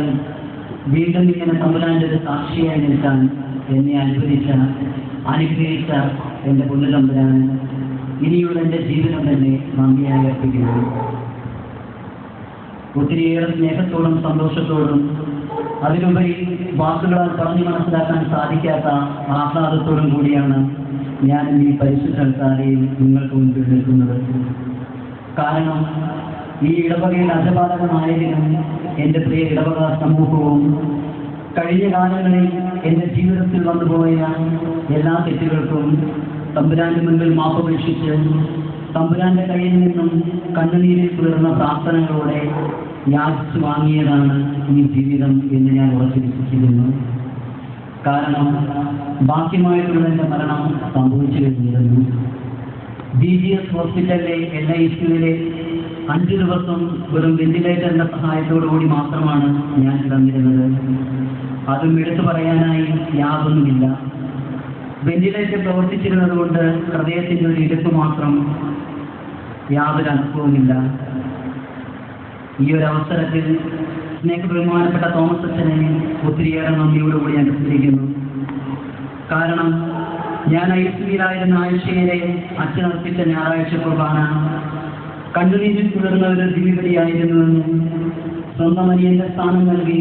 കാലഘട്ടത്തിൽ വീണ്ടും ഇങ്ങനെ തമ്പുരാന്റെ ഒരു സാക്ഷിയായി നിൽക്കാൻ എന്നെ അനുഗ്രഹിച്ച എൻ്റെ പൊന്നു തമ്പുരാൻ ഇനിയുള്ള എൻ്റെ ജീവിതം തന്നെ നന്ദിയായി അർപ്പിക്കുന്നു. ഒത്തിരിയേറെ സ്നേഹത്തോടും സന്തോഷത്തോടും അതിലുപരി വാക്കുകളാൽ പറഞ്ഞു മനസ്സിലാക്കാൻ സാധിക്കാത്ത ആഹ്ലാദത്തോടും കൂടിയാണ് ഞാൻ ഈ പരിശുദ്ധ അൾത്താരയിൽ നിങ്ങൾക്ക് മുൻപിൽ നിൽക്കുന്നത്. കാരണം ഈ ഇടവകയിൽ അജപാലകനായതിനും എൻ്റെ പ്രിയ ഇടവക സമൂഹവും കഴിഞ്ഞ കാലങ്ങളിൽ എൻ്റെ ജീവിതത്തിൽ വന്നുപോയ എല്ലാ തെറ്റുകൾക്കും തമ്പുരാന്റെ മുൻപിൽ മാപ്പപേക്ഷിച്ച് തമ്പുരാന്റെ കയ്യിൽ നിന്നും കണ്ണുനീരിൽ കുളിർന്ന പ്രാർത്ഥനകളോടെ യാചിച്ചു വാങ്ങിയതാണ് ഈ ജീവിതം എന്ന് ഞാൻ ഉറച്ചു വിശ്വസിക്കുന്നു. കാരണം ബാക്കിയുമായിട്ടുള്ള എൻ്റെ മരണം സംഭവിച്ചു കഴിഞ്ഞിരുന്നു. BGS ഹോസ്പിറ്റലിലെ NICUവിലെ 5 ദിവസം വെറും വെന്റിലേറ്ററിന്റെ സഹായത്തോടുകൂടി മാത്രമാണ് ഞാൻ കിടന്നിരുന്നത്. അതും എടുത്തു പറയാനായി യാതൊന്നുമില്ല. വെന്റിലേറ്റർ പ്രവർത്തിച്ചിരുന്നത് കൊണ്ട് ഹൃദയത്തിൻ്റെ ഒരു ഇടുപ്പ് മാത്രം, യാതൊരു അനുഭവമില്ല. ഈ ഒരു അവസരത്തിൽ ബഹുമാനപ്പെട്ട തോമസ് അച്ഛനെ ഒത്തിരിയേറെ നന്ദിയോടുകൂടി ഞാൻ സ്മരിക്കുന്നു. കാരണം ഞാൻ ICUവിലായിരുന്ന ആഴ്ചയിലെ അച്ഛൻ അർപ്പിച്ച ഞായറാഴ്ച കുർബാന കണ്ണുനീരിൽ തുടർന്ന ഒരു ജീവിതയായിരുന്നുവെന്നും സ്വന്തം അനിയന്റെ സ്ഥാനം നൽകി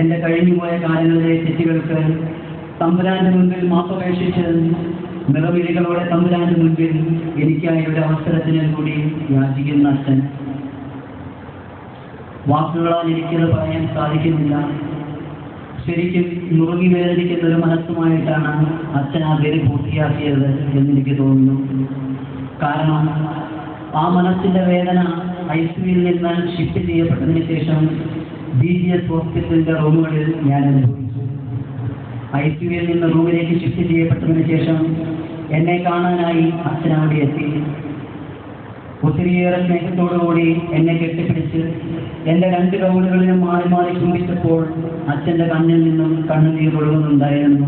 എൻ്റെ കഴിഞ്ഞുപോയ കാലങ്ങളിലെ തെറ്റുകൾക്ക് തമ്പുരാന്റെ മുൻപിൽ മാപ്പപേക്ഷിച്ച് നിറവിളികളോടെ തമ്പുരാന്റെ മുൻപിൽ എനിക്കായി ഒരു അവസരത്തിന് കൂടി യാചിക്കുന്ന അച്ഛൻ. വാക്കുകളാൽ എനിക്കത് പറയാൻ സാധിക്കുന്നില്ല. ശരിക്കും നുറുങ്ങി വേദനിക്കുന്ന ഒരു മനസ്സുമായിട്ടാണ് അച്ഛൻ ആ പേര് പൂർത്തിയാക്കിയത് എന്നെനിക്ക് തോന്നുന്നു. കാരണം ആ മനസ്സിൻ്റെ വേദന ICUവിൽ നിന്ന് ഷിഫ്റ്റ് ചെയ്യപ്പെട്ടതിന് ശേഷം BGS ഹോസ്പിറ്റലിൻ്റെ റൂമുകളിൽ ഞാൻ അനുഭവിച്ചു. ICUവിൽ നിന്ന് റൂമിലേക്ക് ഷിഫ്റ്റ് ചെയ്യപ്പെട്ടതിന് ശേഷം എന്നെ കാണാനായി അച്ഛൻ അവിടെ എത്തി. ഒത്തിരിയേറെ സ്നേഹത്തോടുകൂടി എന്നെ കെട്ടിപ്പിടിച്ച് എൻ്റെ 2 കവിളുകളിലും മാറി മാറി ചുംബിച്ചപ്പോൾ അച്ഛൻ്റെ കണ്ണിൽ നിന്നും കണ്ണുനീർ ഒഴുകുന്നുണ്ടായിരുന്നു.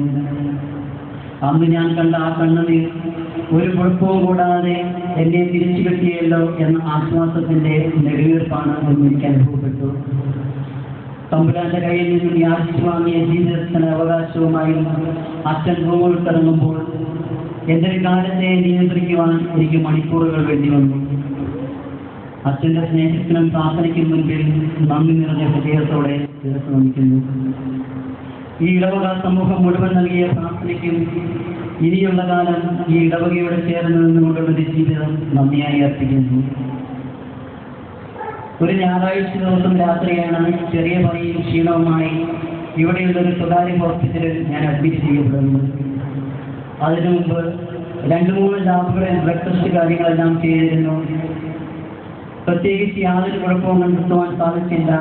അന്ന് ഞാൻ കണ്ട ആ കണ്ണുനീർ ഒരു കുഴപ്പവും കൂടാതെ എന്നെ തിരിച്ചു കിട്ടിയല്ലോ എന്ന ആശ്വാസത്തിൻ്റെ നെടുവീർപ്പാണ് എന്ന് എനിക്ക് അനുഭവപ്പെട്ടു. തമ്പുരാന്റെ കയ്യിൽ നിന്നും യാചിച്ചു വാങ്ങിയ ജീവിതത്തിന് അവകാശവുമായി അച്ഛൻ റൂമിൽ ഇറങ്ങുമ്പോൾ എൻ്റെ വികാരത്തെ നിയന്ത്രിക്കുവാൻ എനിക്ക് മണിക്കൂറുകൾ വേണ്ടി വന്നു. അച്ഛൻ്റെ സ്നേഹത്തിനും പ്രാർത്ഥനയ്ക്കും മുൻപിൽ നന്ദി നിറഞ്ഞ ഹൃദയത്തോടെ ചേർത്ത് നമിക്കുന്നു. ഈ ഇടവക സമൂഹം മുഴുവൻ നൽകിയ പ്രാർത്ഥനയ്ക്കും ഇനിയുള്ള കാലം ഈ ഇടവകയോടെ ചേർന്ന് നിന്നുകൊണ്ടുള്ള ഒരു ജീവിതം നന്ദിയായി അർപ്പിക്കുന്നു. ഒരു ഞായറാഴ്ച ദിവസം രാത്രിയാണ് ചെറിയ പനിയും ക്ഷീണവുമായി ഇവിടെയുള്ളൊരു സ്വകാര്യ ഹോസ്പിറ്റലിൽ ഞാൻ അഡ്മിറ്റ് ചെയ്യപ്പെടുന്നത്. അതിനു മുമ്പ് 2-3 ലാബുകളിൽ ബ്ലഡ് ടെസ്റ്റ് കാര്യങ്ങളെല്ലാം ചെയ്തിരുന്നു. പ്രത്യേകിച്ച് യാതൊരു കുഴപ്പവും കണ്ടെത്തുവാൻ സാധിച്ചില്ല.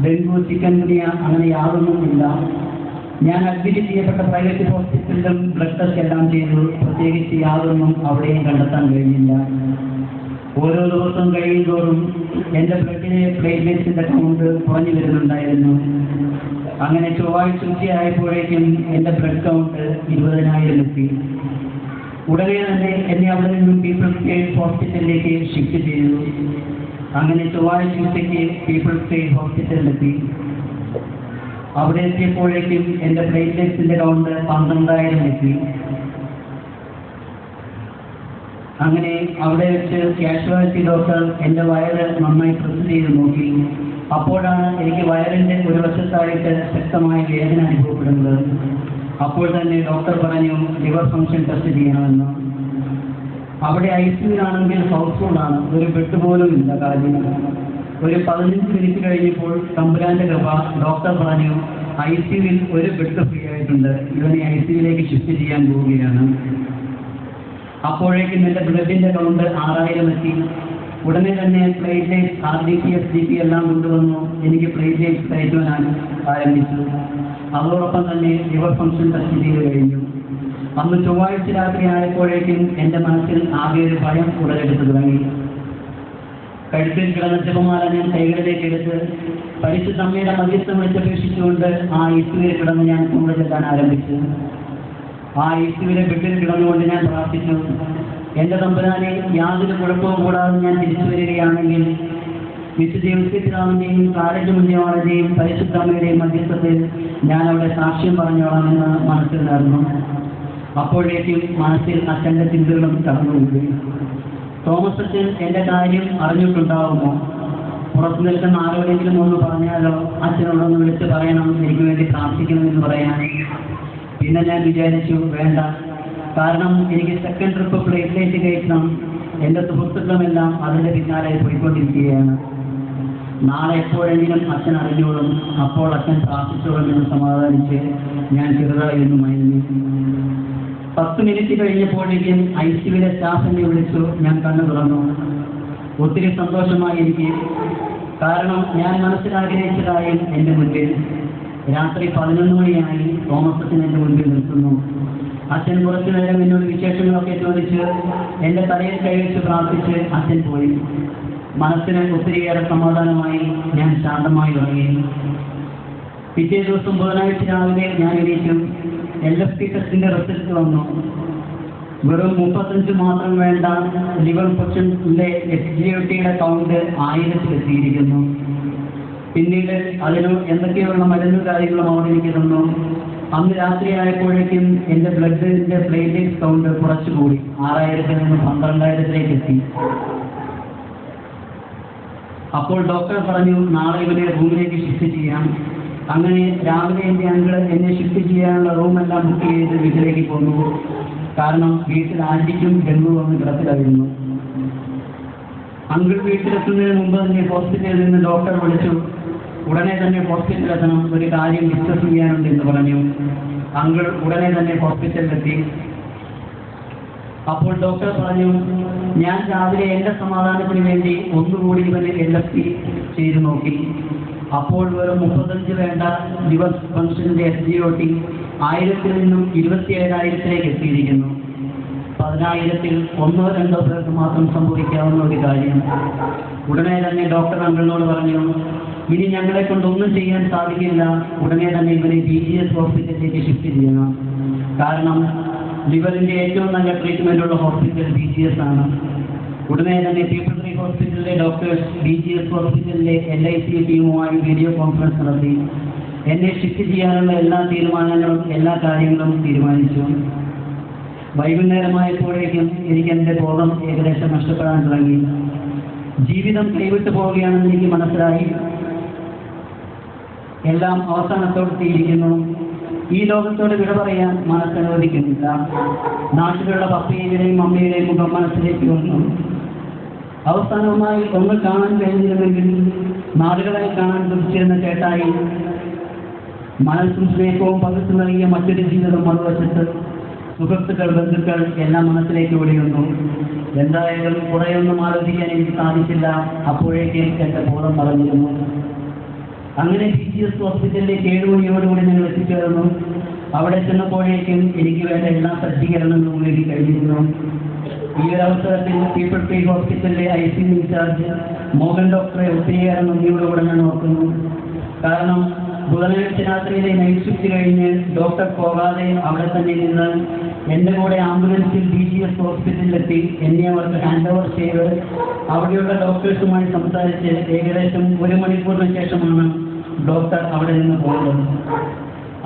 ഡെങ്കു, ചിക്കൻ ഗുനിയ അങ്ങനെ യാതൊന്നുമില്ല. ഞാൻ അഡ്മിറ്റ് ചെയ്യപ്പെട്ട പ്രൈവറ്റ് ഹോസ്പിറ്റലിലും ബ്ലഡ് ടെസ്റ്റ് എല്ലാം ചെയ്തു. പ്രത്യേകിച്ച് യാതൊന്നും അവിടെയും കണ്ടെത്താൻ കഴിഞ്ഞില്ല. ഓരോ ദിവസവും കഴിയുന്തോറും എൻ്റെ ബ്ലഡിലെ പ്ലേറ്റ്ലെറ്റ്സിൻ്റെ കൗണ്ട് കുറഞ്ഞു വരുന്നുണ്ടായിരുന്നു. അങ്ങനെ ചൊവ്വാഴ്ച ഉച്ചയായപ്പോഴേക്കും എൻ്റെ ബ്ലഡ് കൗണ്ട് 20,000 എത്തി. ഉടനെ തന്നെ എന്നെ അവിടെ നിന്നും പീപ്പിൾസ് സ്റ്റേറ്റ് ഹോസ്പിറ്റലിലേക്ക് ഷിഫ്റ്റ് ചെയ്തു. അങ്ങനെ ചൊവ്വാഴ്ച ഉച്ചയ്ക്ക് പീപ്പിൾസ് സ്റ്റേറ്റ് ഹോസ്പിറ്റലിലെത്തി. അവിടെ എത്തിയപ്പോഴേക്കും എൻ്റെ പ്ലേറ്റ്ലെറ്റ്സിൻ്റെ കൗണ്ട് 12,000 എത്തി. അങ്ങനെ അവിടെ വെച്ച് കാഷ്വാലിറ്റി ഡോക്ടർ എൻ്റെ വയറ് നന്നായി പ്രസ് ചെയ്ത് നോക്കി. അപ്പോഴാണ് എനിക്ക് വയറിൻ്റെ ഒരു വശത്തായിട്ട് ശക്തമായ വേദന അനുഭവപ്പെടുന്നത്. അപ്പോൾ തന്നെ ഡോക്ടർ പറഞ്ഞു ലിവർ ഫംഗ്ഷൻ ടെസ്റ്റ് ചെയ്യണമെന്ന്. അവിടെ ICUവിലാണെങ്കിൽ ഹൗസ്ഫുള്ളാണ്, ഒരു ബെഡ് പോലും ഇല്ല കാര്യം. ഒരു 15 മിനിറ്റ് കഴിഞ്ഞപ്പോൾ തമ്പുരാന്റെ കൃപ ഡോക്ടർ പറഞ്ഞു ICUവിൽ ഒരു ബെഡ് ഫ്രീ ആയിട്ടുണ്ട്, ഇവനെ ICUവിലേക്ക് ഷിഫ്റ്റ് ചെയ്യാൻ പോവുകയാണ്. അപ്പോഴേക്കും എൻ്റെ ബ്ലഡിൻ്റെ കൗണ്ട് 6,000 എത്തി. ഉടനെ തന്നെ പ്ലേറ്റ്ലേറ്റ് RDP SDP എല്ലാം കൊണ്ടുവന്നു. എനിക്ക് പ്ലേറ്റ്ലേറ്റ് കയറ്റുവാൻ ആരംഭിച്ചു. അതോടൊപ്പം തന്നെ ലിവർ ഫംഗ്ഷൻ ടെസ്റ്റ് ചെയ്ത് കഴിഞ്ഞു. അന്ന് ചൊവ്വാഴ്ച രാത്രി ആയപ്പോഴേക്കും എൻ്റെ മനസ്സിൽ ആകെ ഒരു ഭയം ഉടലെടുത്ത് തുടങ്ങി. കഴുത്തിൽ കിടന്ന ജപമാല ഞാൻ കൈകളിലേക്ക് എടുത്ത് പരിശുദ്ധ അമ്മയുടെ മധ്യസ്ഥം വിളിച്ചപേക്ഷിച്ചുകൊണ്ട് ആ ICUവിൽ കിടന്ന് ഞാൻ കൊണ്ടുചെല്ലാൻ ആരംഭിച്ചു. ആ ICUവിലെ ബെഡിൽ കിടന്നുകൊണ്ട് ഞാൻ പ്രാർത്ഥിച്ചു, എൻ്റെ തമ്പുരാനെ യാതൊരു കുഴപ്പവും കൂടാതെ ഞാൻ തിരിച്ചു വരികയാണെങ്കിൽ വിശുദ്ധ ഔസേപ്പിതാവിൻ്റെയും കാരജമുന്യവാളുടെയും പരിശുദ്ധ അമ്മയുടെയും മധ്യസ്ഥത്തിൽ ഞാൻ അവിടെ സാക്ഷ്യം പറഞ്ഞോളാമെന്ന് മനസ്സിൽ നേർന്നു. അപ്പോഴേക്കും മനസ്സിൽ അച്ഛൻ്റെ ചിന്തകളും കടന്നുകൂടി. തോമസ് അച്ഛൻ എൻ്റെ കാര്യം അറിഞ്ഞിട്ടുണ്ടാവുമോ? പുറത്തു നിൽക്കുന്ന ആരോടെങ്കിലും ഒന്ന് പറഞ്ഞാലോ, അച്ഛനോടൊന്ന് വിളിച്ച് പറയണം, എനിക്ക് വേണ്ടി പ്രാർത്ഥിക്കണമെന്ന് പറയാൻ. പിന്നെ ഞാൻ വിചാരിച്ചു, വേണ്ട, കാരണം എനിക്ക് സെക്കൻഡ് ട്രിപ്പ് പ്ലേറ്റിലേക്ക് കയറ്റണം. എൻ്റെ സുഹൃത്തുക്കളുമെല്ലാം അതിൻ്റെ പിന്നാലെ പോയിക്കൊണ്ടിരിക്കുകയാണ്. നാളെ എപ്പോഴെങ്കിലും അച്ഛൻ അറിഞ്ഞോളും, അപ്പോൾ അച്ഛൻ പ്രാർത്ഥിച്ചോളും എന്ന് സമാധാനിച്ച് ഞാൻ ചെറുതായി ഒന്ന് മയങ്ങി. 10 മിനിറ്റ് കഴിഞ്ഞപ്പോഴേക്കും ICUവിലെ സ്റ്റാഫ് എന്നെ വിളിച്ചു. ഞാൻ കണ്ണു തുറന്നു. ഒത്തിരി സന്തോഷമായി എനിക്ക്. കാരണം ഞാൻ മനസ്സിലാഗ്രഹിച്ചതായും എൻ്റെ മുൻപിൽ. രാത്രി 11 മണിയായി. തോമസ് അച്ഛൻ എൻ്റെ മുൻപിൽ നിൽക്കുന്നു. അച്ഛൻ കുറച്ചു നേരം എന്നോട് വിശേഷങ്ങളൊക്കെ ചോദിച്ച് എൻ്റെ തലയിൽ കൈവച്ച് പ്രാർത്ഥിച്ച് അച്ഛൻ പോയി. മനസ്സിന് ഒത്തിരിയേറെ സമാധാനമായി. ഞാൻ ശാന്തമായി ഉറങ്ങി. പിറ്റേ ദിവസം ബുധനാഴ്ച രാവിലെ ഞാൻ എണീറ്റു. LFT ടെസ്റ്റിൻ്റെ റിസൾട്ട് വന്നു. വെറും 35 മാത്രം വേണ്ട ലിവർ ഫംഗ്ഷനിലെ SGOTയുടെ കൗണ്ട് 1000-ലെത്തിയിരിക്കുന്നു. പിന്നീട് അതിന് എന്തൊക്കെയുള്ള മരുന്ന് കാര്യങ്ങളും അവിടെ എനിക്ക് തന്നു. അന്ന് രാത്രിയായപ്പോഴേക്കും എൻ്റെ ബ്ലഡിൻ്റെ പ്ലേറ്റ്ലേറ്റ് കൗണ്ട് കുറച്ചുകൂടി 6000-ൽ നിന്ന് 12,000-ലേക്ക് എത്തി. അപ്പോൾ ഡോക്ടർ പറഞ്ഞു, നാളെ ഇവരെ റൂമിലേക്ക് ഷിഫ്റ്റ് ചെയ്യാം. അങ്ങനെ രാവിലെ എൻ്റെ അങ്കിൾ എന്നെ ഷിഫ്റ്റ് ചെയ്യാനുള്ള റൂമെല്ലാം ബുക്ക് ചെയ്ത് വീട്ടിലേക്ക് പോന്നു. കാരണം വീട്ടിൽ ആന്റിക്കും ഡെങ്കു വന്ന് കിടപ്പിലായിരുന്നു. അങ്കിൾ വീട്ടിലെത്തുന്നതിന് മുമ്പ് തന്നെ ഹോസ്പിറ്റലിൽ നിന്ന് ഡോക്ടർ വിളിച്ചു. ഉടനെ തന്നെ ഹോസ്പിറ്റലിലെത്തണം, ഒരു കാര്യം ഡിസ്കസ് ചെയ്യാനുണ്ട് എന്ന് പറഞ്ഞു. അങ്കിൾ ഉടനെ തന്നെ ഹോസ്പിറ്റലിലെത്തി. അപ്പോൾ ഡോക്ടർ പറഞ്ഞു, ഞാൻ രാവിലെ എൻ്റെ സമാധാനത്തിന് വേണ്ടി ഒന്നുകൂടി ഇവന് LFT ചെയ്തു നോക്കി. അപ്പോൾ വെറും 35 വേണ്ട ലിവർ ഫംഗ്ഷൻ്റെ SGOT 1000-ൽ നിന്നും 27,000-ലേക്ക് എത്തിയിരിക്കുന്നു. 10,000-ൽ 1-2 പേർക്ക് മാത്രം സംഭവിക്കാവുന്ന ഒരു കാര്യം. ഉടനെ തന്നെ ഡോക്ടർ അങ്കിളിനോട് പറഞ്ഞു, ഇനി ഞങ്ങളെ കൊണ്ടൊന്നും ചെയ്യാൻ സാധിക്കില്ല, ഉടനെ തന്നെ ഇവരെ BGS ഹോസ്പിറ്റലിലേക്ക് ഷിഫ്റ്റ് ചെയ്യണം. കാരണം ലിവറിൻ്റെ ഏറ്റവും നല്ല ട്രീറ്റ്മെൻറ്റുള്ള ഹോസ്പിറ്റൽ BGS ആണ്. ഉടനെ തന്നെ പീപ്പിൾ ട്രീ ഹോസ്പിറ്റലിലെ ഡോക്ടേഴ്സ് BGS ഹോസ്പിറ്റലിലെ LIC ടീമുമായി വീഡിയോ കോൺഫറൻസ് നടത്തി. എന്നെ ഷിഫ്റ്റ് ചെയ്യാനുള്ള എല്ലാ തീരുമാനങ്ങളും എല്ലാ കാര്യങ്ങളും തീരുമാനിച്ചു. വൈകുന്നേരമായപ്പോഴേക്കും എനിക്ക് എൻ്റെ ബോധം ഏകദേശം നഷ്ടപ്പെടാൻ തുടങ്ങി. ജീവിതം കൈവിട്ടു പോവുകയാണെന്ന് എനിക്ക് മനസ്സിലായി. എല്ലാം അവസാനത്തോടെത്തിയിരിക്കുന്നു. ഈ ലോകത്തോട് വിട പറയാൻ മനസ്സനുവദിക്കുന്നില്ല. നാട്ടിലുള്ള പപ്പയുടെയും അമ്മയുടെയും മുഖം മനസ്സിലേക്ക് വന്നു. അവസാനമായി ഒന്ന് കാണാൻ കഴിഞ്ഞിരുന്നെങ്കിൽ നാടുകളെ കാണാൻ തുടിച്ചിരുന്ന ചേട്ടായി. മനസ്സും സ്നേഹവും പകർത്തു നൽകിയ മറ്റൊരു ജീവിതം മറുവശത്ത്. സുഹൃത്തുക്കൾ, ബന്ധുക്കൾ എല്ലാം മനസ്സിലേക്ക് ഓടിയുന്നു. എന്തായാലും കുറേയൊന്നും ആലോചിക്കാൻ എനിക്ക് സാധിച്ചില്ല. അപ്പോഴേക്കും എൻ്റെ ബോധം മറന്നിരുന്നു. അങ്ങനെ BGS ഹോസ്പിറ്റലിലേക്ക് 7 മണിയോടുകൂടി ഞങ്ങൾ എത്തിച്ചേർന്നു. അവിടെ ചെന്നപ്പോഴേക്കും എനിക്ക് വേണ്ട എല്ലാ സജ്ജീകരണങ്ങളും നേടി കഴിഞ്ഞിരുന്നു. ഈ ഒരു അവസരത്തിൽ പീപ്പിൾ ട്രീ ഹോസ്പിറ്റലിലെ ICU ഇൻചാർജ് മോഹൻ ഡോക്ടറെ ഒത്തിരിയേറെ നന്ദിയോടുകൂടെ ഞാൻ ഓർക്കുന്നു. കാരണം ബുധനാഴ്ച രാത്രിയിലെ നൈറ്റ് ഷിഫ്റ്റ് കഴിഞ്ഞ് ഡോക്ടർ പോകാതെ അവിടെ തന്നെ നിന്ന് എൻ്റെ കൂടെ ആംബുലൻസിൽ BGS ഹോസ്പിറ്റലിലെത്തി എന്നെ അവർക്ക് ഹാൻഡ് ഓവർ ചെയ്ത് അവിടെയുള്ള ഡോക്ടേഴ്സുമായി സംസാരിച്ച് ഏകദേശം 1 മണിക്കൂറിന് ശേഷമാണ് ഡോക്ടർ അവിടെ നിന്ന് പോകുന്നത്.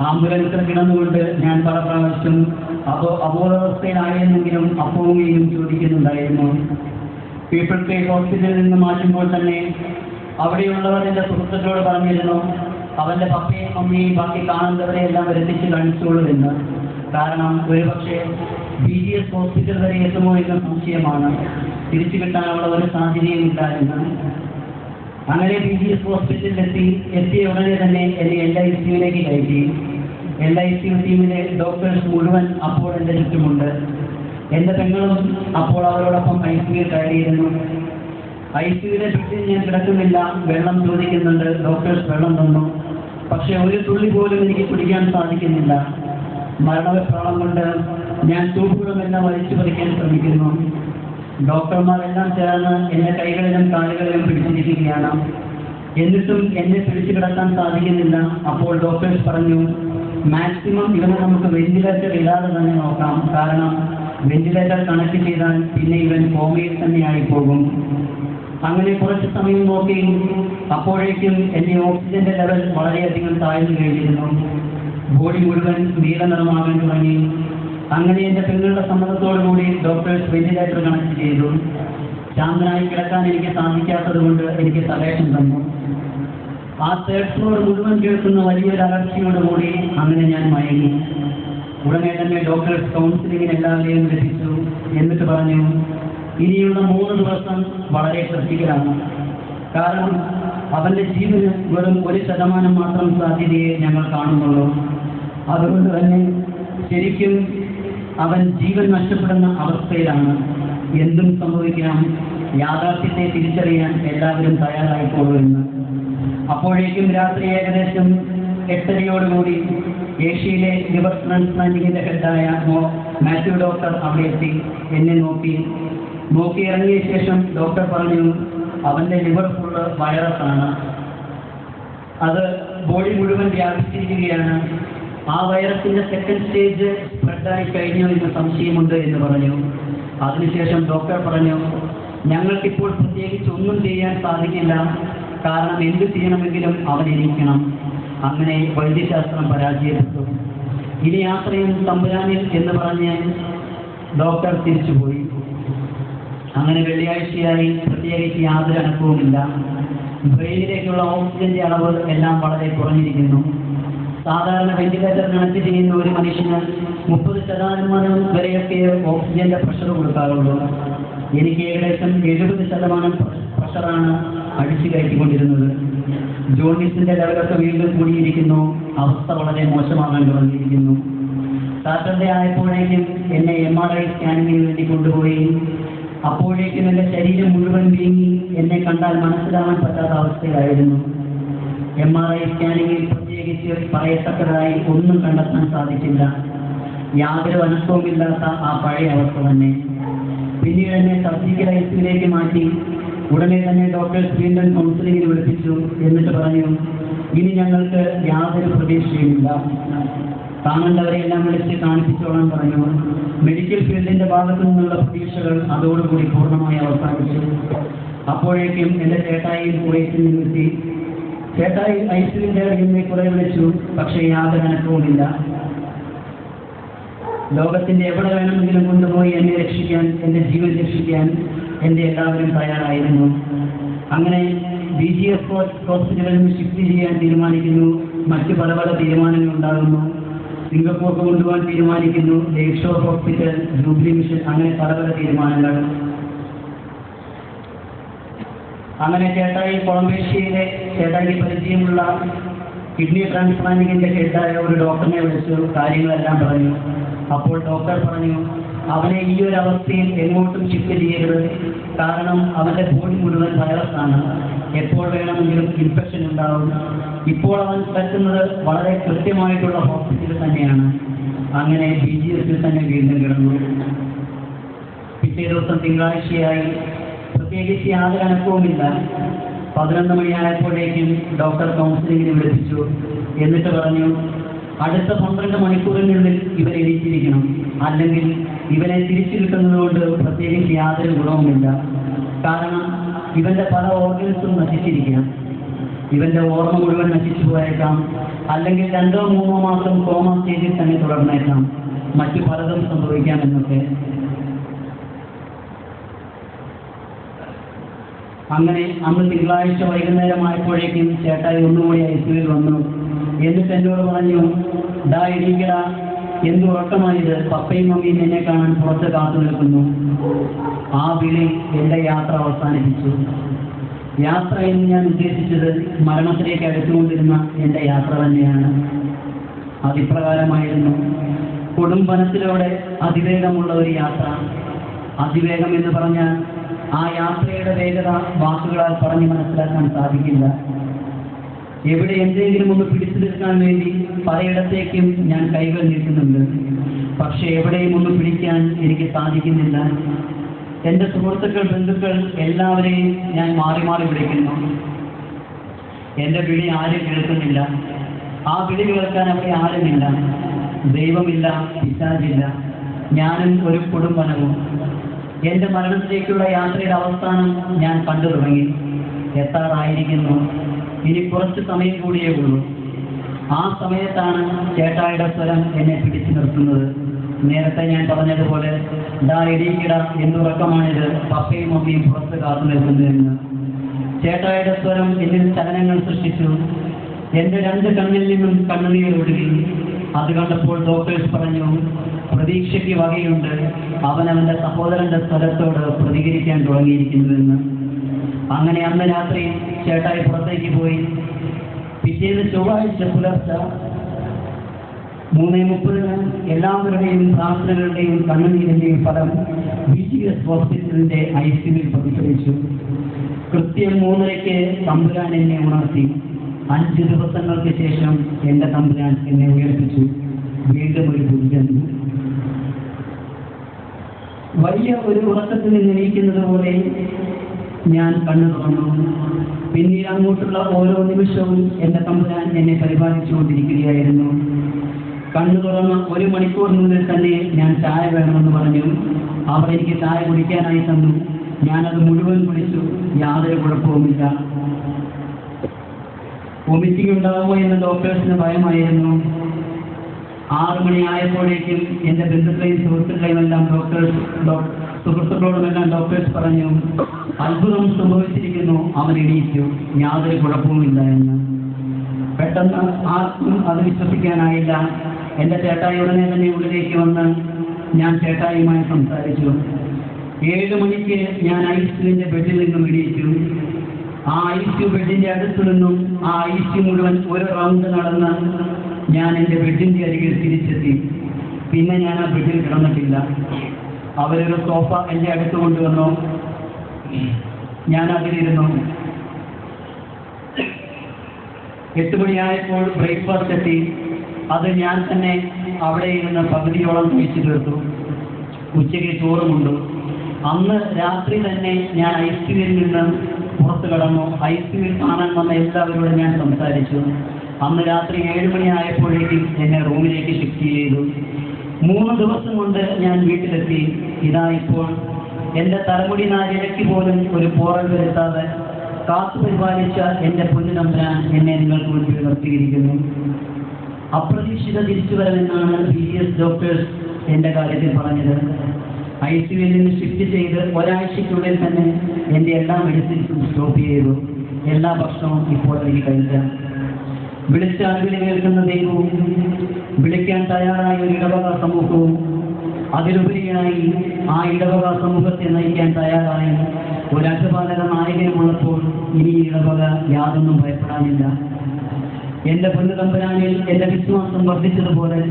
ആംബുലൻസിൽ കിടന്നുകൊണ്ട് ഞാൻ പല പ്രാവശ്യം അബോധാവസ്ഥയിലായെന്നെങ്കിലും അപ്പോവുകയും ചോദിക്കുന്നുണ്ടായിരുന്നു. പീപ്പിൾ ട്രീ ഹോസ്പിറ്റലിൽ നിന്ന് മാറ്റുമ്പോൾ തന്നെ അവിടെയുള്ളവർ എൻ്റെ സുഹൃത്തുക്കളോട് പറഞ്ഞിരുന്നു, അവൻ്റെ പപ്പയും അമ്മയും ബാക്കി കാണുന്നവരെയെല്ലാം വരുത്തിച്ച് കാണിച്ചോളൂ എന്ന്. കാരണം ഒരുപക്ഷെ BGS ഹോസ്പിറ്റൽ വരെ എത്തുമോ എന്ന സംശയമാണ്. തിരിച്ചു കിട്ടാനുള്ള ഒരു സാധ്യതയുമില്ല എന്ന്. അങ്ങനെ BGS ഹോസ്പിറ്റലിലെത്തിയ ഉടനെ തന്നെ എന്നെ LICUവിലേക്ക് കയറ്റി. LICU ടീമിലെ ഡോക്ടേഴ്സ് മുഴുവൻ അപ്പോൾ എൻ്റെ ചുറ്റുമുണ്ട്. എൻ്റെ പെങ്ങളും അപ്പോൾ അവരോടൊപ്പം ICUവിൽ കയറിയിരുന്നു. ICUവിലെ ബെഡിൽ ഞാൻ കിടക്കുന്നില്ല. വെള്ളം ചോദിക്കുന്നുണ്ട്. ഡോക്ടേഴ്സ് വെള്ളം തന്നു. പക്ഷെ ഒരു തുള്ളി പോലും എനിക്ക് കുടിക്കാൻ സാധിക്കുന്നില്ല. മരണവെപ്രാളം കൊണ്ട് ഞാൻ ട്യൂബുകളുമെല്ലാം വലിച്ചു പറിക്കാൻ ശ്രമിക്കുന്നു. ഡോക്ടർമാരെല്ലാം ചേർന്ന് എൻ്റെ കൈകളിലും കാലുകളിലും പിടിച്ചിരിക്കുകയാണ്. എന്നിട്ടും എന്നെ പിടിച്ചു കിടക്കാൻ സാധിക്കുന്നില്ല. അപ്പോൾ ഡോക്ടേഴ്സ് പറഞ്ഞു, മാക്സിമം ഇവനെ നമുക്ക് വെന്റിലേറ്റർ ഇല്ലാതെ തന്നെ നോക്കാം. കാരണം വെന്റിലേറ്റർ കണക്ട് ചെയ്താൽ പിന്നെ ഇവൻ കോമയിൽ തന്നെ ആയിപ്പോകും. അങ്ങനെ കുറച്ച് സമയം നോക്കി. അപ്പോഴേക്കും എൻ്റെ ഓക്സിജന്റെ ലെവൽ വളരെയധികം താഴ്ന്നു കഴിഞ്ഞിരുന്നു. ബോഡി മുഴുവൻ നീല നിറമാകാൻ തുടങ്ങി. അങ്ങനെ എൻ്റെ പെങ്ങളുടെ സമ്മതത്തോടുകൂടി ഡോക്ടേഴ്സ് വെന്റിലേറ്റർ കണക്ട് ചെയ്തു. ശാന്തനായി കിടക്കാൻ എനിക്ക് സാധിക്കാത്തത് കൊണ്ട് എനിക്ക് സലേഷൻ തന്നു. ആ തേർഡ് ഫ്ലോർ മുഴുവൻ കേൾക്കുന്ന വലിയൊരു അലർച്ചയോടുകൂടി അങ്ങനെ ഞാൻ മയങ്ങി. ഉടനെ തന്നെ ഡോക്ടേഴ്സ് കൗൺസിലിങ്ങിന് എല്ലാവരെയും ലഭിച്ചു. എന്നിട്ട് പറഞ്ഞു, ഇനിയുള്ള 3 ദിവസം വളരെ ശ്രദ്ധിക്കലാണ്. കാരണം അവൻ്റെ ജീവന് വെറും 1% മാത്രം സാധ്യതയെ ഞങ്ങൾ കാണുന്നുള്ളൂ. അതുകൊണ്ട് തന്നെ ശരിക്കും അവൻ ജീവൻ നഷ്ടപ്പെടുന്ന അവസ്ഥയിലാണ്. എന്തും സംഭവിക്കാം. യാഥാർത്ഥ്യത്തെ തിരിച്ചറിയാൻ എല്ലാവരും തയ്യാറായിക്കോളുമെന്ന്. അപ്പോഴേക്കും രാത്രി ഏകദേശം 8:30 ഏഷ്യയിലെ ലിവർ ട്രാൻസ്പ്ലാന്റിങ്ങിന്റെ ഹെഡായ മാത്യു ഡോക്ടർ അവിടെ എത്തി. എന്നെ നോക്കി ഇറങ്ങിയ ശേഷം ഡോക്ടർ പറഞ്ഞു, അവൻ്റെ ലിവർ ഫുള്ള് വൈറസാണ്. അത് ബോഡി മുഴുവൻ വ്യാപിച്ചിരിക്കുകയാണ്. ആ വൈറസിന്റെ സെക്കൻഡ് സ്റ്റേജ് സ്പ്രെഡായി കഴിഞ്ഞു എന്ന് സംശയമുണ്ട് എന്ന് പറഞ്ഞു. അതിനുശേഷം ഡോക്ടർ പറഞ്ഞു, ഞങ്ങൾക്കിപ്പോൾ പ്രത്യേകിച്ച് ഒന്നും ചെയ്യാൻ സാധിക്കില്ല. കാരണം എന്ത് ചെയ്യണമെങ്കിലും അവൻ എണീക്കണം. അങ്ങനെ വൈദ്യശാസ്ത്രം പരാജയപ്പെട്ടു. ഇനി യാത്രയും തമ്പുരാനിൽ എന്ന് പറഞ്ഞ് ഡോക്ടർ തിരിച്ചുപോയി. അങ്ങനെ വെള്ളിയാഴ്ചയായി പ്രത്യേകിച്ച് യാതൊരു അനക്കവുമില്ല. ബ്രെയിനിലേക്കുള്ള ഓക്സിജന്റെ അളവ് എല്ലാം വളരെ കുറഞ്ഞിരിക്കുന്നു. സാധാരണ വെന്റിലേറ്റർ കണക്ട് ചെയ്യുന്ന ഒരു മനുഷ്യന് 30% വരെയൊക്കെ ഓക്സിജന്റെ പ്രഷർ കൊടുക്കാറുള്ളൂ. എനിക്ക് ഏകദേശം 70% പ്രഷറാണ് അടിച്ചു കയറ്റിക്കൊണ്ടിരുന്നത്. ജോണ്ടിസിന്റെ ലെവലൊക്കെ വീണ്ടും കൂടിയിരിക്കുന്നു. അവസ്ഥ വളരെ മോശമാകാൻ തുടങ്ങിയിരിക്കുന്നു. സാറ്റർഡേ ആയപ്പോഴേക്കും എന്നെ MRI സ്കാനിങ്ങിന് വേണ്ടി കൊണ്ടുപോയി. അപ്പോഴേക്കും എൻ്റെ ശരീരം മുഴുവൻ വീങ്ങി എന്നെ കണ്ടാൽ മനസ്സിലാവാൻ പറ്റാത്ത അവസ്ഥയിലായിരുന്നു. MRI സ്കാനിങ്ങിൽ പ്രത്യേകിച്ച് പറയത്തക്കതായി ഒന്നും കണ്ടെത്താൻ സാധിച്ചില്ല. യാതൊരു അനക്കവുമില്ലാത്ത ആ പഴയ അവസ്ഥ തന്നെ. പിന്നീട് എന്നെ സർജിക്കൽ ഐസിയിലേക്ക് മാറ്റി. ഉടനെ തന്നെ ഡോക്ടേഴ്സ് വീണ്ടും കൗൺസിലിങ്ങിന് വിളിപ്പിച്ചു. എന്നിട്ട് പറഞ്ഞു, ഇനി ഞങ്ങൾക്ക് യാതൊരു പ്രതീക്ഷയുമില്ല. കാണേണ്ടവരെയെല്ലാം വിളിച്ച് കാണിപ്പിച്ചോളാൻ പറഞ്ഞു. മെഡിക്കൽ ഫീൽഡിന്റെ ഭാഗത്തു നിന്നുള്ള പ്രതീക്ഷകൾ അതോടുകൂടി പൂർണ്ണമായി അവസാനിച്ചു. അപ്പോഴേക്കും എൻ്റെ ചേട്ടായി കുവൈറ്റിൽ നിന്നെത്തി. ചേട്ടായി ഐസിലിൻ്റെ എന്നെ കുറെ വിളിച്ചു. പക്ഷേ യാതൊരു അനക്കവുമില്ല. ലോകത്തിന്റെ എവിടെ വേണമെങ്കിലും കൊണ്ടുപോയി എന്നെ രക്ഷിക്കാൻ, എൻ്റെ ജീവൻ രക്ഷിക്കാൻ എൻ്റെ എല്ലാവരും തയ്യാറായിരുന്നു. അങ്ങനെ BGS ഹോസ്പിറ്റലിൽ ഷിഫ്റ്റ് ചെയ്യാൻ തീരുമാനിക്കുന്നു. മറ്റു പല പല തീരുമാനങ്ങൾ ഉണ്ടാകുന്നു. സിംഗപ്പൂർക്ക് കൊണ്ടുപോകാൻ തീരുമാനിക്കുന്നു. Lakeshore hospital, Jubilee Mission, അങ്ങനെ പല പല തീരുമാനങ്ങൾ. അങ്ങനെ ചേട്ടായി കൊളംബേഷ്യയിലെ ചേട്ടായിക്ക് പരിചയമുള്ള കിഡ്നി ട്രാൻസ്പ്ലാന്റിങ്ങിന്റെ ഹെഡായ ഒരു ഡോക്ടറിനെ വിളിച്ചു കാര്യങ്ങളെല്ലാം പറഞ്ഞു. അപ്പോൾ ഡോക്ടർ പറഞ്ഞു, അവനെ ഈ ഒരു അവസ്ഥയിൽ എങ്ങോട്ടും ഷിഫ്റ്റ് ചെയ്യരുത്. കാരണം അവൻ്റെ ബോഡി മുഴുവൻ വൈറസാണ്. എപ്പോൾ വേണമെങ്കിലും ഇൻഫെക്ഷൻ ഉണ്ടാവും. ഇപ്പോൾ അവൻ കിടക്കുന്നത് വളരെ കൃത്യമായിട്ടുള്ള ഹോസ്പിറ്റലിൽ തന്നെയാണ്. അങ്ങനെ BGS തന്നെ വീണ്ടും കിടന്നു. പിറ്റേ ദിവസം തിങ്കളാഴ്ചയായി. പ്രത്യേകിച്ച് യാതൊരു അനക്കവുമില്ല. 11 മണിയായപ്പോഴേക്കും ഡോക്ടർ കൗൺസിലിങ്ങിന് വിളിപ്പിച്ചു. എന്നിട്ട് പറഞ്ഞു, അടുത്ത 12 മണിക്കൂറിനുള്ളിൽ ഇവർ എണീറ്റിരിക്കണം. അല്ലെങ്കിൽ ഇവനെ തിരിച്ചു കിട്ടുന്നത് കൊണ്ട് പ്രത്യേകിച്ച് യാതൊരു ഗുണവുമില്ല. കാരണം ഇവന്റെ പല ഓർഗൻസും നശിച്ചിരിക്കാം. ഇവന്റെ ഓർമ്മ മുഴുവൻ നശിച്ചു പോയേക്കാം. അല്ലെങ്കിൽ 2-3 മാസം കോമ സ്റ്റേജിൽ തന്നെ തുടർന്നേക്കാം. മറ്റു പലതും സംഭവിക്കാമെന്നൊക്കെ. അങ്ങനെ അന്ന് തിങ്കളാഴ്ച വൈകുന്നേരമായപ്പോഴേക്കും ചേട്ടായി ഒന്നുകൂടി ഐസിയുവിൽ വന്നു. എന്നിട്ട് എന്നോട് പറഞ്ഞു, ഡാ എണീക്കടാ, എന്ത് ഉറക്കമായത്, പപ്പയും മമ്മിയും എന്നെ കാണാൻ പുറത്ത് കാത്തു നിൽക്കുന്നു. ആ വിളി എൻ്റെ യാത്ര അവസാനിപ്പിച്ചു. യാത്ര എന്ന് ഞാൻ ഉദ്ദേശിച്ചത് മരണത്തിലേക്ക് അടുത്തുകൊണ്ടിരുന്ന എൻ്റെ യാത്ര തന്നെയാണ്. അതിപ്രകാരമായിരുന്നു. കൊടുംവനത്തിലൂടെ അതിവേഗമുള്ള ഒരു യാത്ര. അതിവേഗം എന്ന് പറഞ്ഞാൽ ആ യാത്രയുടെ വേഗത വാക്കുകളാൽ പറഞ്ഞ് മനസ്സിലാക്കാൻ സാധിക്കില്ല. എവിടെ എന്തെങ്കിലും ഒന്ന് പിടിച്ചു നിൽക്കാൻ വേണ്ടി പലയിടത്തേക്കും ഞാൻ കൈകൾ നീട്ടുന്നുണ്ട്. പക്ഷെ എവിടെയും ഒന്ന് പിടിക്കാൻ എനിക്ക് സാധിക്കുന്നില്ല. എൻ്റെ സുഹൃത്തുക്കൾ, ബന്ധുക്കൾ എല്ലാവരെയും ഞാൻ മാറി മാറി വിളിക്കുന്നു. എൻ്റെ വിളി ആരും കേൾക്കുന്നില്ല. ആ വിളി കേൾക്കാൻ അവിടെ ആരുമില്ല. ദൈവമില്ല, പിശാചില്ല, ഞാനും ഒരു കൊടുംവനവും. എൻ്റെ മരണത്തിലേക്കുള്ള യാത്രയുടെ അവസാനം ഞാൻ കണ്ടു തുടങ്ങി. എത്താറായിരിക്കുന്നു, ഇനി കുറച്ച് സമയം കൂടിയേ ഉള്ളൂ. ആ സമയത്താണ് ചേട്ടായുടെ സ്വരം എന്നെ പിടിച്ചു നിർത്തുന്നത്. നേരത്തെ ഞാൻ പറഞ്ഞതുപോലെ, ഡാ എടീക്കിട എന്നുറക്കമാണിത്, പപ്പയും മമ്മിയും പുറത്ത് കാത്തു നിൽക്കുന്നുവെന്ന്. ചേട്ടായുടെ സ്വരം എന്നിൽ ചലനങ്ങൾ സൃഷ്ടിച്ചു. എൻ്റെ 2 കണ്ണിൽ നിന്നും കണ്ണുനീർ ഒഴുകി. അത് കണ്ടപ്പോൾ ഡോക്ടേഴ്സ് പറഞ്ഞു, പ്രതീക്ഷയ്ക്ക് വകയുണ്ട്, അവനവൻ്റെ സഹോദരൻ്റെ സ്വരത്തോട് പ്രതികരിക്കാൻ തുടങ്ങിയിരിക്കുന്നുവെന്ന്. അങ്ങനെ അന്ന് രാത്രി ചേട്ടായി പുറത്തേക്ക് പോയി. പിറ്റേന്ന് ചൊവ്വാഴ്ച പുലർച്ചെ 3:30 എല്ലാവരുടെയും പ്രാർത്ഥനകളുടെയും കണ്ണുനീരിൻ്റെയും ഫലം BGS ഹോസ്പിറ്റലിൻ്റെ ICUവിൽ പ്രതിഫലിച്ചു. കൃത്യം 3:30 തമ്പുരാൻ എന്നെ ഉണർത്തി. 5 ദിവസങ്ങൾക്ക് ശേഷം എൻ്റെ തമ്പുരാൻ എന്നെ ഉയർപ്പിച്ചു. വീണ്ടും ഒരു പുതുജന്മം. വലിയ ഒരു ഉറക്കത്തിൽ നിന്ന് എണീക്കുന്നത് പോലെ ഞാൻ കണ്ണു തുറന്നു. പിന്നീട് അങ്ങോട്ടുള്ള ഓരോ നിമിഷവും എൻ്റെ തമ്പുരാൻ എന്നെ പരിപാലിച്ചുകൊണ്ടിരിക്കുകയായിരുന്നു. കണ്ണു തുറന്ന് 1 മണിക്കൂറിനുള്ളിൽ തന്നെ ഞാൻ ചായ വേണമെന്ന് പറഞ്ഞു. അവർ എനിക്ക് ചായ കുടിക്കാനായി തന്നു. ഞാനത് മുഴുവൻ കുടിച്ചു. യാതൊരു കുഴപ്പവുമില്ല. വൊമിറ്റിംഗ് ഉണ്ടാവുമോ എന്ന് ഡോക്ടേഴ്സിന് ഭയമായിരുന്നു. 6 മണിയായപ്പോഴേക്കും എൻ്റെ ബന്ധുക്കളെയും സുഹൃത്തുക്കളെയുമെല്ലാം സുഹൃത്തുക്കളോടുമെല്ലാം ഡോക്ടേഴ്സ് പറഞ്ഞു, അത്ഭുതം സംഭവിച്ചിരിക്കുന്നു, അവൻ എണീറ്റു, യാതൊരു കുഴപ്പവുമില്ല എന്ന്. പെട്ടെന്ന് ആർക്കും അത് വിശ്വസിക്കാനായില്ല. എൻ്റെ ചേട്ടായി ഉടനെ തന്നെ ഉള്ളിലേക്ക് വന്ന് ഞാൻ ചേട്ടായിയുമായി സംസാരിച്ചു. 7 മണിക്ക് ഞാൻ ICUവിൻ്റെ ബെഡിൽ നിന്നും എണീറ്റു. ആ ICU ബെഡിൻ്റെ അടുത്തു നിന്നും ആ ICU മുഴുവൻ ഒരു റൗണ്ട് നടന്ന് ഞാൻ എൻ്റെ ബെഡിൻ്റെ അരികിൽ തിരിച്ചെത്തി. പിന്നെ ഞാൻ ആ ബെഡിൽ കിടന്നിട്ടില്ല. അവരൊരു സോഫ എൻ്റെ അടുത്ത് കൊണ്ടുവന്നു. ഞാൻ അതിലിരുന്നു. 8 മണിയായപ്പോൾ ബ്രേക്ക്ഫാസ്റ്റ് എത്തി. അത് ഞാൻ തന്നെ അവിടെ ഇരുന്ന് പകുതിയോളം കഴിച്ചു തീർത്തു. ഉച്ചയ്ക്ക് ചോറുമുണ്ടു. അന്ന് രാത്രി തന്നെ ഞാൻ ICUവിൽ നിന്ന് പുറത്തു കടന്നു. ICUവിൽ കാണാൻ വന്ന എല്ലാവരോടും ഞാൻ സംസാരിച്ചു. അന്ന് രാത്രി 7 മണിയായപ്പോഴേക്കും എന്നെ റൂമിലേക്ക് ഷിഫ്റ്റ് ചെയ്തു. 3 ദിവസം കൊണ്ട് ഞാൻ വീട്ടിലെത്തി. ഇതാ ഇപ്പോൾ എൻ്റെ തലമുടി നാരിഴയ്ക്ക് പോലും ഒരു പോറൽ വരുത്താതെ കാത്തു പരിപാലിച്ച എൻ്റെ പൊന്നു തമ്പുരാൻ എന്നെ നിങ്ങൾക്ക് മുൻപിൽ നിർത്തിയിരിക്കുന്നു. അപ്രതീക്ഷിത തിരിച്ചുവരവെന്നാണ് BGS ഡോക്ടേഴ്സ് എൻ്റെ കാര്യത്തിൽ പറഞ്ഞത്. ICUവിൽ നിന്ന് ഷിഫ്റ്റ് ചെയ്ത് ഒരാഴ്ചയ്ക്കുള്ളിൽ തന്നെ എൻ്റെ എല്ലാ മെഡിസിൻസും സ്റ്റോപ്പ് ചെയ്തു. എല്ലാ ഭക്ഷണവും ഇപ്പോൾ എനിക്ക് കഴിക്കാം. വിളിച്ച അറിവിനെ കേൾക്കുന്ന ദൈവവും വിളിക്കാൻ തയ്യാറായ ഒരു ഇടവക സമൂഹവും അതിലുപരിയായി ആ ഇടവക സമൂഹത്തെ നയിക്കാൻ തയ്യാറായ ഒരു അജപാലക നായകനുമുള്ളപ്പോൾ ഇനി ഇടവക യാതൊന്നും ഭയപ്പെടാനില്ല. എൻ്റെ പൊന്നു തമ്പുരാനിൽ എൻ്റെ വിശ്വാസം വർദ്ധിച്ചതുപോലെ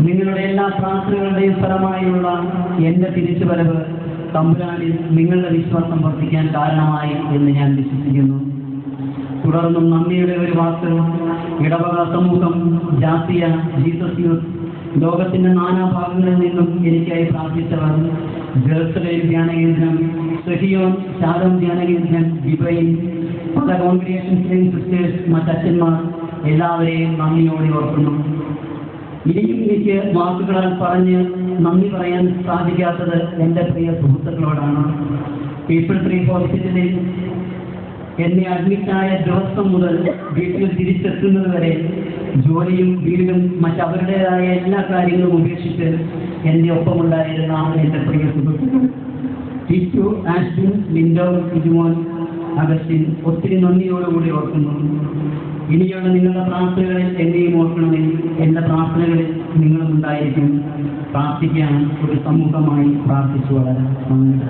നിങ്ങളുടെ എല്ലാ പ്രാർത്ഥനകളുടെയും ഫലമായുള്ള എൻ്റെ തിരിച്ചുവരവ് തമ്പുരാനിൽ നിങ്ങളുടെ വിശ്വാസം വർദ്ധിക്കാൻ കാരണമായി എന്ന് ഞാൻ വിശ്വസിക്കുന്നു. തുടർന്നും നന്ദിയുടെ ഒരു വാക്ക്. ഇടവക സമൂഹം, ജാതീയ ജീസസ് യൂത്ത്, ലോകത്തിൻ്റെ നാനാഭാഗങ്ങളിൽ നിന്നും എനിക്കായി പ്രാർത്ഥിച്ചവർ, ജെറുസലേം ധ്യാനകേന്ദ്രം, സെഹിയോൻ ശാലോം ധ്യാനകേന്ദ്രം, ഡിബൈൻ, പല കോൺഗ്രിഗേഷൻസിലെയും സിസ്റ്റേഴ്സ്, മറ്റച്ഛന്മാർ, എല്ലാവരെയും നന്ദിയോടെ ഓർക്കുന്നു. ഇനിയും എനിക്ക് വാക്കുകളാൽ പറഞ്ഞ് നന്ദി പറയാൻ സാധിക്കാത്തത് എൻ്റെ പ്രിയ സുഹൃത്തുക്കളോടാണ്. പീപ്പിൾ ട്രീ ഹോസ്പിറ്റലിൽ എന്നെ അഡ്മിറ്റായ ദിവസം മുതൽ വീട്ടിൽ തിരിച്ചെത്തുന്നത് വരെ ജോലിയും വീടും മറ്റവരുടേതായ എല്ലാ കാര്യങ്ങളും ഉപേക്ഷിച്ച് എൻ്റെ ഒപ്പമുണ്ടായിരുന്ന എൻ്റെ പ്രിയ സുഹൃത്തുക്കൾ ടിറ്റു, ആഷ്വിൻ, ലിൻഡോ, ഇജുമോൻ, അഗസ്റ്റിൻ, ഒത്തിരി നന്ദിയോടുകൂടി ഓർക്കുന്നു. ഇനിയുള്ള നിങ്ങളുടെ പ്രാർത്ഥനകളിൽ എന്നെയും ഓർക്കണമെങ്കിൽ എൻ്റെ പ്രാർത്ഥനകളിൽ നിങ്ങളും ഉണ്ടായിരിക്കും. പ്രാർത്ഥിക്കാൻ ഒരു സമൂഹമായി പ്രാർത്ഥിച്ചു വളരാം. നന്ദി.